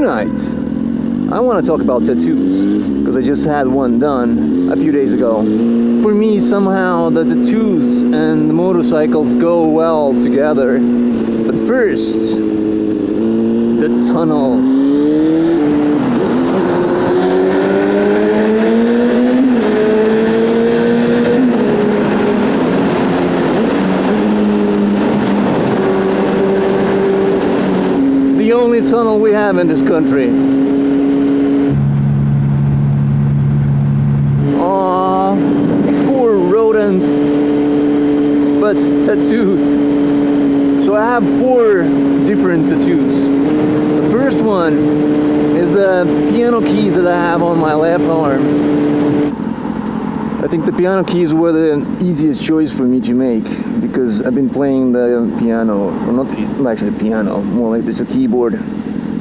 tonight, I want to talk about tattoos, because I just had one done a few days ago. For me, somehow, the tattoos and the motorcycles go well together. But first, the tunnel. The only tunnel we have in this country. Aww, poor rodents. But tattoos. So I have 4 different tattoos. The first one is the piano keys that I have on my left arm. I think the piano keys were the easiest choice for me to make, because I've been playing the piano, or not actually the piano, more like it's a keyboard.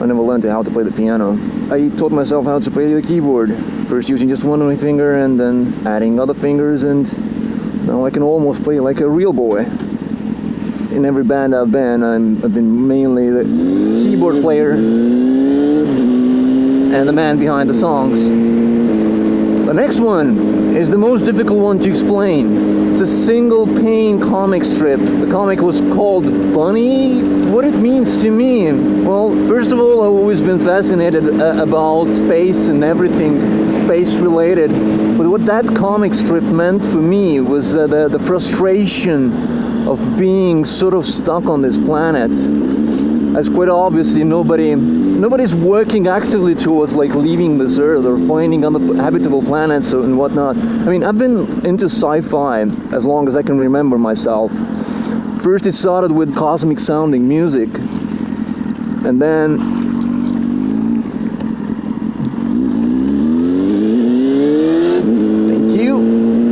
I never learned how to play the piano. I taught myself how to play the keyboard, first using just one finger and then adding other fingers, and now I can almost play like a real boy. In every band I've been, I've been mainly the keyboard player and the man behind the songs. The next one is the most difficult one to explain. It's a single pane comic strip. The comic was called Bunny. What it means to me? Well, first of all, I've always been fascinated about space and everything space related. But what that comic strip meant for me was the frustration of being sort of stuck on this planet. As quite obviously nobody's working actively towards like leaving this Earth or finding other habitable planets and whatnot. I mean, I've been into sci-fi as long as I can remember myself. First it started with cosmic sounding music, and then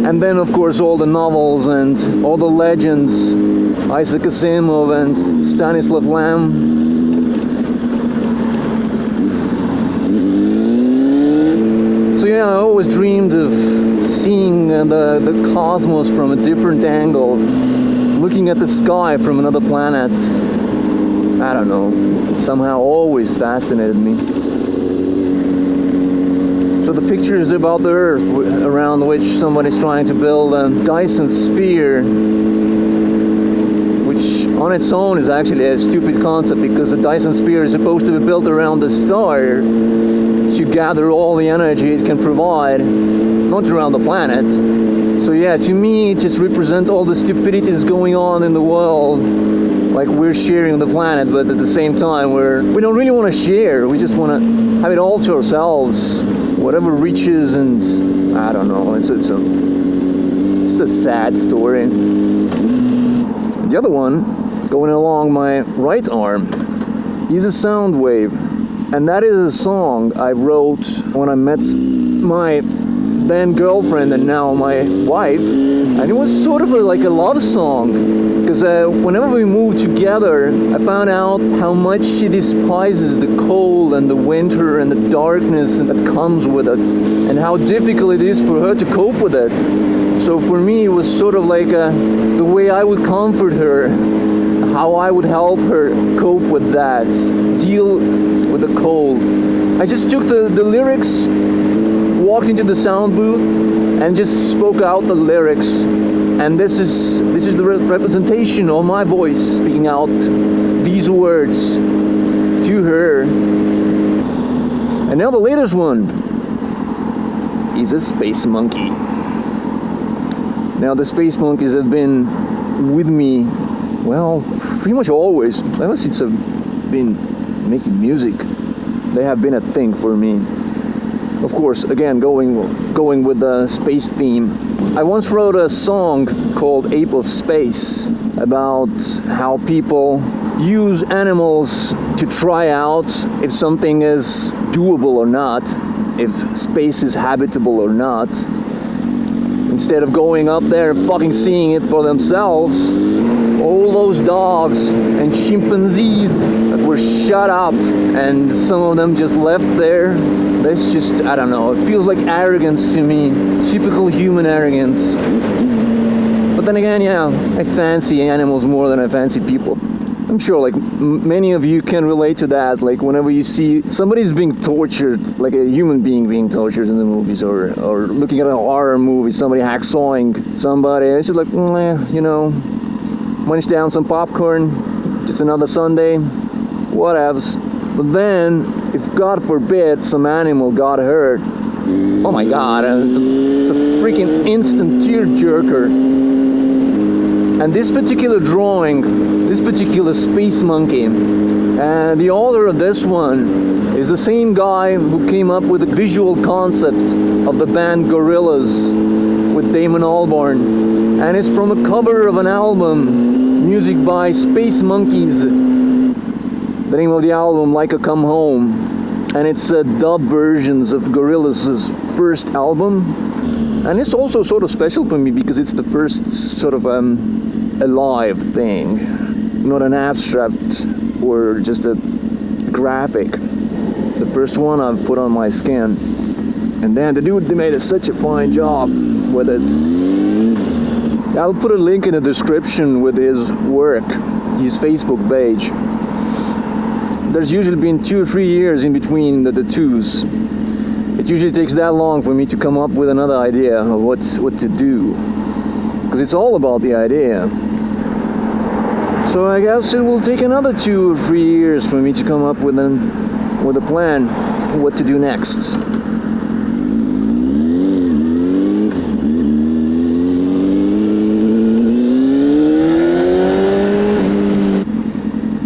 and then, of course, all the novels and all the legends, Isaac Asimov and Stanislaw. So yeah, I always dreamed of seeing the cosmos from a different angle, looking at the sky from another planet. I don't know, it somehow always fascinated me. So the picture is about the Earth, around which somebody's trying to build a Dyson Sphere, which on its own is actually a stupid concept, because the Dyson Sphere is supposed to be built around the star to gather all the energy it can provide, not around the planet. So yeah, to me it just represents all the stupidity that's going on in the world. Like, we're sharing the planet, but at the same time we don't really want to share. We just want to have it all to ourselves. Whatever reaches, and I don't know, it's a sad story. The other one, going along my right arm, is a Soundwave. And that is a song I wrote when I met my then girlfriend and now my wife. And it was sort of like a love song. Because whenever we moved together, I found out how much she despises the cold and the winter and the darkness that comes with it, and how difficult it is for her to cope with it. So for me, it was sort of like the way I would comfort her, how I would help her cope with that, deal with the cold. I just took the lyrics, walked into the sound booth, and just spoke out the lyrics. And this is the representation of my voice speaking out these words to her. And now the latest one is a space monkey. Now the space monkeys have been with me, well, pretty much always, ever since I've been making music. They have been a thing for me. Of course, again, going with the space theme. I once wrote a song called Ape of Space about how people use animals to try out if something is doable or not, if space is habitable or not. Instead of going up there and fucking seeing it for themselves, all those dogs and chimpanzees that were shut up and some of them just left there, that's just, I don't know, it feels like arrogance to me, typical human arrogance. But then again, yeah, I fancy animals more than I fancy people. I'm sure like many of you can relate to that, like whenever you see somebody's being tortured, like a human being being tortured in the movies, or looking at a horror movie, somebody hacksawing somebody, it's just like, you know, munch down some popcorn, just another Sunday, whatevs. But then, if God forbid some animal got hurt, oh my God, it's a freaking instant tearjerker. And this particular drawing, this particular space monkey, and the author of this one is the same guy who came up with the visual concept of the band Gorillaz with Damon Albarn. And it's from a cover of an album, music by Space Monkeyz. The name of the album, Laika Come Home. And it's dub versions of Gorillaz' first album. And it's also sort of special for me because it's the first sort of alive thing, not an abstract or just a graphic. The first one I've put on my skin. And then the dude, they made such a fine job with it. I'll put a link in the description with his work, his Facebook page. There's usually been 2 or 3 years in between the twos. It usually takes that long for me to come up with another idea of what to do, because it's all about the idea. So I guess it will take another 2 or 3 years for me to come up with a plan what to do next.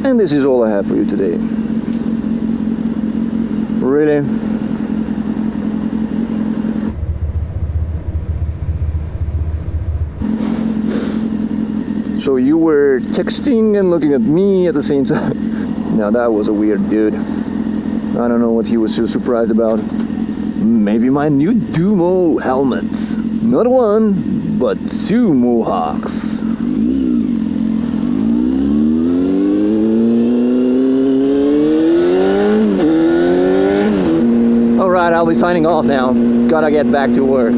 And this is all I have for you today. Really? So you were texting and looking at me at the same time? Now that was a weird dude. I don't know what he was so surprised about. Maybe my new Dumo helmet. Not one, but 2 mohawks. Alright, I'll be signing off now. Gotta get back to work.